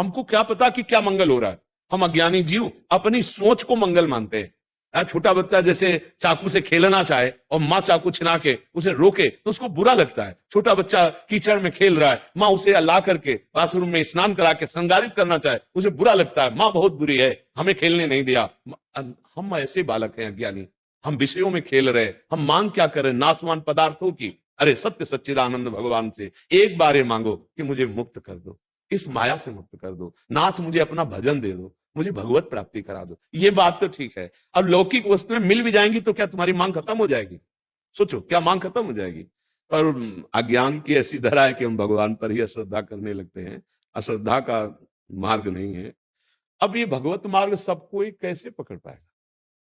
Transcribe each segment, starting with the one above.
हमको क्या पता कि क्या मंगल हो रहा है। हम अज्ञानी जीव अपनी सोच को मंगल मानते हैं। छोटा बच्चा जैसे चाकू से खेलना चाहे और माँ चाकू छिना के उसे रोके तो उसको बुरा लगता है। छोटा बच्चा कीचड़ में खेल रहा है, माँ उसे ला करके बाथरूम में स्नान करा के श्रृंगारित करना चाहे, उसे बुरा लगता है, माँ बहुत बुरी है, हमें खेलने नहीं दिया। हम ऐसे बालक हैं अज्ञानी, हम विषयों में खेल रहे, हम मांग क्या कर रहे, नाशवान पदार्थों की। अरे सत्य सच्चिदानंद भगवान से एक बार ये मांगो कि मुझे मुक्त कर दो, इस माया से मुक्त कर दो, नाथ मुझे अपना भजन दे दो, मुझे भगवत प्राप्ति करा दो। ये बात तो ठीक है। अब लौकिक वस्तुएं मिल भी जाएंगी तो क्या तुम्हारी मांग खत्म हो जाएगी? सोचो, क्या मांग खत्म हो जाएगी? पर अज्ञान की ऐसी धरा है कि हम भगवान पर ही अश्रद्धा करने लगते हैं। अश्रद्धा का मार्ग नहीं है। अब ये भगवत मार्ग सबको ही कैसे पकड़ पाएगा?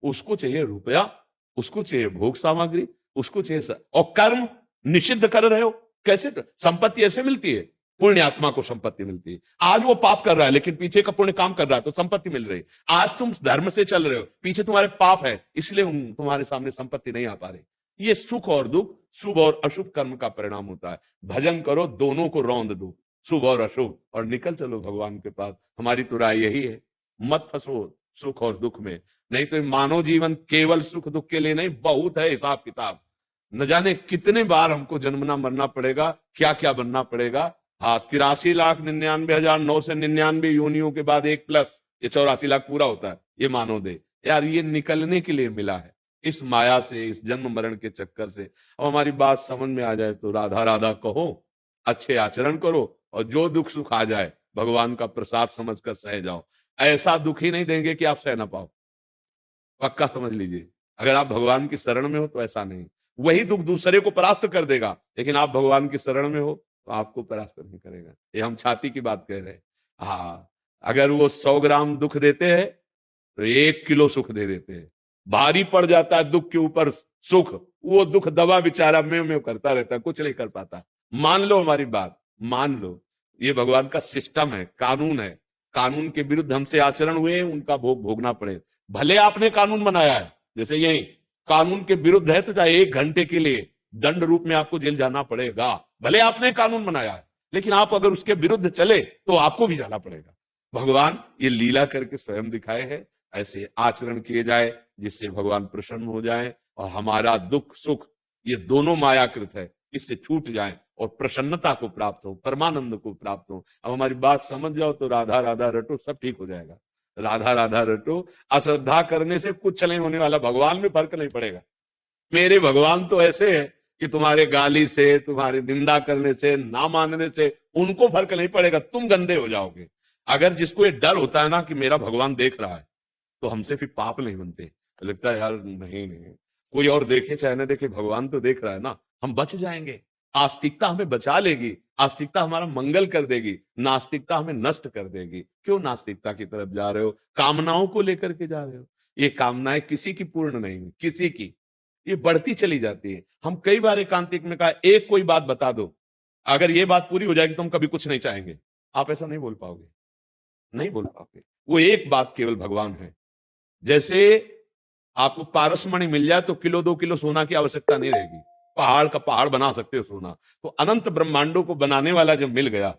उसको चाहिए रुपया, उसको चाहिए भोग सामग्री, उसको चाहिए और कर्म निषिद्ध कर रहे हो कैसे? संपत्ति ऐसे मिलती है, पुण्य आत्मा को संपत्ति मिलती है। आज वो पाप कर रहा है लेकिन पीछे का पुण्य काम कर रहा है तो संपत्ति मिल रही है। आज तुम धर्म से चल रहे हो, पीछे तुम्हारे पाप है, इसलिए तुम्हारे सामने संपत्ति नहीं आ पा रही। ये सुख और दुख, शुभ और अशुभ कर्म का परिणाम होता है। भजन करो, दोनों को रौंद दो, शुभ और अशुभ, और निकल चलो भगवान के पास। हमारी तो राय यही है, मत फंसो सुख और दुख में। नहीं तो मानव जीवन केवल सुख दुख के लिए नहीं, बहुत है हिसाब किताब। न जाने कितने बार हमको जन्मना मरना पड़ेगा, क्या क्या बनना पड़ेगा। हाँ, 83,99,999 योनियों के बाद एक प्लस ये 84 लाख पूरा होता है। ये मानो दे यार, ये निकलने के लिए मिला है इस माया से, इस जन्म मरण के चक्कर से। अब हमारी बात समझ में आ जाए तो राधा राधा कहो, अच्छे आचरण करो, और जो दुख सुख आ जाए भगवान का प्रसाद समझकर सह जाओ। ऐसा दुख ही नहीं देंगे कि आप सह ना पाओ, पक्का समझ लीजिए। अगर आप भगवान की शरण में हो तो ऐसा नहीं, वही दुख दूसरे को परास्त कर देगा, लेकिन आप भगवान की शरण में हो तो आपको परास्त नहीं करेगा। ये हम छाती की बात कह रहे हैं। हाँ, अगर वो 100 ग्राम दुख देते हैं तो 1 किलो सुख दे देते हैं। भारी पड़ जाता है दुख के ऊपर सुख, वो दुख दवा बेचारा में करता रहता है, कुछ नहीं कर पाता। मान लो हमारी बात, मान लो ये भगवान का सिस्टम है, कानून है। कानून के विरुद्ध हमसे आचरण हुए, उनका भोग भोगना पड़े। भले आपने कानून बनाया है, जैसे यही कानून के विरुद्ध है तो चाहे 1 घंटे के लिए दंड रूप में आपको जेल जाना पड़ेगा। भले आपने कानून बनाया है, लेकिन आप अगर उसके विरुद्ध चले तो आपको भी जाना पड़ेगा। भगवान ये लीला करके स्वयं दिखाए हैं। ऐसे आचरण किए जाए जिससे भगवान प्रसन्न हो जाए और हमारा दुख सुख ये दोनों मायाकृत है, इससे छूट जाए और प्रसन्नता को प्राप्त हो, परमानंद को प्राप्त हो। अब हमारी बात समझ जाओ तो राधा राधा रटो, सब ठीक हो जाएगा। राधा राधा रटो, अश्रद्धा करने से कुछ नहीं होने वाला, भगवान में फर्क नहीं पड़ेगा। मेरे भगवान तो ऐसे है कि तुम्हारे गाली से, तुम्हारी निंदा करने से, ना मानने से उनको फर्क नहीं पड़ेगा, तुम गंदे हो जाओगे। अगर जिसको ये डर होता है ना कि मेरा भगवान देख रहा है, तो हमसे फिर पाप नहीं बनते। तो लगता है यार नहीं नहीं, कोई और देखे चाहे ना देखे, भगवान तो देख रहा है ना, हम बच जाएंगे। आस्तिकता हमें बचा लेगी, आस्तिकता हमारा मंगल कर देगी, नास्तिकता हमें नष्ट कर देगी। क्यों नास्तिकता की तरफ जा रहे हो? कामनाओं को लेकर के जा रहे हो। ये कामनाएं किसी की पूर्ण नहीं, किसी की, ये बढ़ती चली जाती है। हम कई बार एकांतिक में कहा, एक कोई बात बता दो, अगर ये बात पूरी हो जाएगी तो हम कभी कुछ नहीं चाहेंगे। आप ऐसा नहीं बोल पाओगे, नहीं बोल पाओगे। वो एक बात केवल भगवान है। जैसे आपको पारसमणि मिल जाए तो किलो 2 किलो सोना की आवश्यकता नहीं रहेगी, पहाड़ का पहाड़ बना सकते हो सोना। तो अनंत ब्रह्मांडों को बनाने वाला जब मिल गया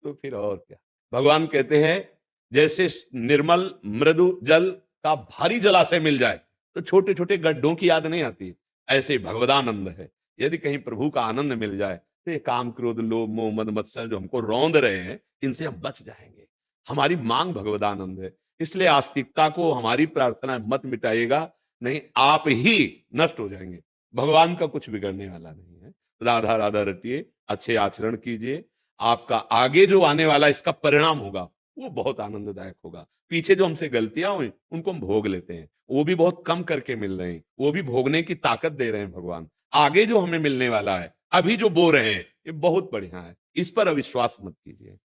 तो फिर और क्या। भगवान कहते हैं जैसे निर्मल मृदु जल का भारी जलाशय मिल जाए तो छोटे छोटे गड्ढों की याद नहीं आती, ऐसे भगवदानंद है। यदि कहीं प्रभु का आनंद मिल जाए तो ये काम क्रोध लोभ मोह मद मत्सर जो हमको रौंद रहे हैं, इनसे हम बच जाएंगे। हमारी मांग भगवदानंद है। इसलिए आस्तिकता को हमारी प्रार्थना मत मिटाइएगा, नहीं आप ही नष्ट हो जाएंगे। भगवान का कुछ बिगड़ने वाला नहीं है। राधा राधा रटिए, अच्छे आचरण कीजिए, आपका आगे जो आने वाला इसका परिणाम होगा वो बहुत आनंददायक होगा। पीछे जो हमसे गलतियां हुई उनको हम भोग लेते हैं, वो भी बहुत कम करके मिल रहे हैं, वो भी भोगने की ताकत दे रहे हैं भगवान। आगे जो हमें मिलने वाला है, अभी जो बो रहे हैं, ये बहुत बढ़िया है। इस पर अविश्वास मत कीजिए।